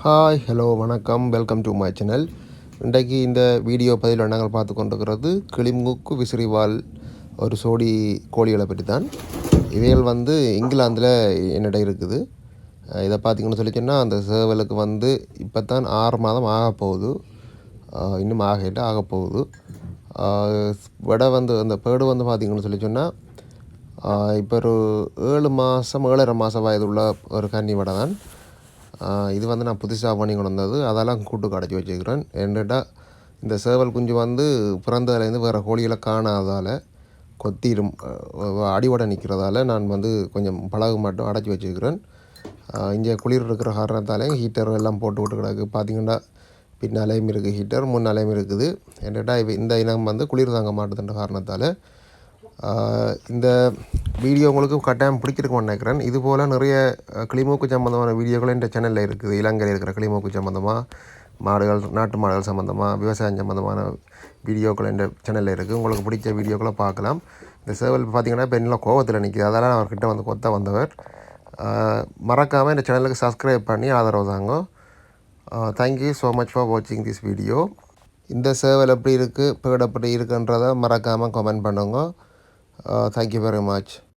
Hi hello வணக்கம் welcome to my channel. இன்றைக்கு இந்த வீடியோ பதிவில் நாங்கள் பார்த்து கொண்டிருக்கிறது கிளிமுக்கு விசிறிவால் ஒரு சோடி கோழிகளை பற்றி தான். இவைகள் இங்கிலாந்தில் என்னிட இருக்குது. இதை பார்த்திங்கன்னு சொல்லி சொன்னால் அந்த சேவலுக்கு இப்போ தான் 6 மாதம் ஆகப்போகுது. இன்னும் ஆகப்போகுது. விடை அந்த பேடு பார்த்திங்கன்னு சொல்லி சொன்னால் இப்போ ஒரு 7.5 மாதம் வயதுள்ள ஒரு கன்னி விடை தான். இது நான் புதுசாக பண்ணி கொண்டு வந்தது. அதெல்லாம் கூட்டுக்கு அடைச்சி வச்சுக்கிறேன். என்னட்டா இந்த சேவல் குஞ்சு பிறந்ததுலேருந்து வேறு கோழிகளை காணாததால் கொத்திடும் அடிவடை நிற்கிறதால நான் கொஞ்சம் பழகு மட்டும் அடைச்சி வச்சுக்கிறேன். இங்கே குளிர் இருக்கிற காரணத்தாலே ஹீட்டர் எல்லாம் போட்டு விட்டு கிடக்கு. பார்த்திங்கன்னா பின்னாலேயும் இருக்குது ஹீட்டர், முன்னாலேயும் இருக்குது. என்னட்டா இந்த இனம் குளிர் தாங்க மாட்டுதுன்ற காரணத்தால் இந்த வீடியோ உங்களுக்கு கட்டாயம் பிடிச்சிருக்குன்னு நினைக்கிறேன். இதுபோல் நிறைய கிளிமூக்கு சம்மந்தமான வீடியோக்கள் இந்த சேனலில் இருக்குது. இலங்கையில் இருக்கிற கிளிமூக்கு சம்மந்தமாக மாடுகள், நாட்டு மாடுகள் சம்மந்தமாக, விவசாயம் சம்மந்தமான வீடியோக்கள் இந்த சேனலில் இருக்குது. உங்களுக்கு பிடிச்ச வீடியோக்களை பார்க்கலாம். இந்த சேவல் பார்த்திங்கன்னா பெண்ணில் கோவத்தில் நிற்கிது. அதெல்லாம் அவர்கிட்ட கொத்த வந்தவர். மறக்காமல் இந்த சேனலுக்கு சப்ஸ்கிரைப் பண்ணி ஆதரவு தாங்க. தேங்க்யூ ஸோ மச் ஃபார் வாட்சிங் திஸ் வீடியோ. இந்த சேவல் எப்படி இருக்குது, பேட் எப்படி இருக்குன்றதை மறக்காமல் கமெண்ட் பண்ணுங்க. Thank you very much.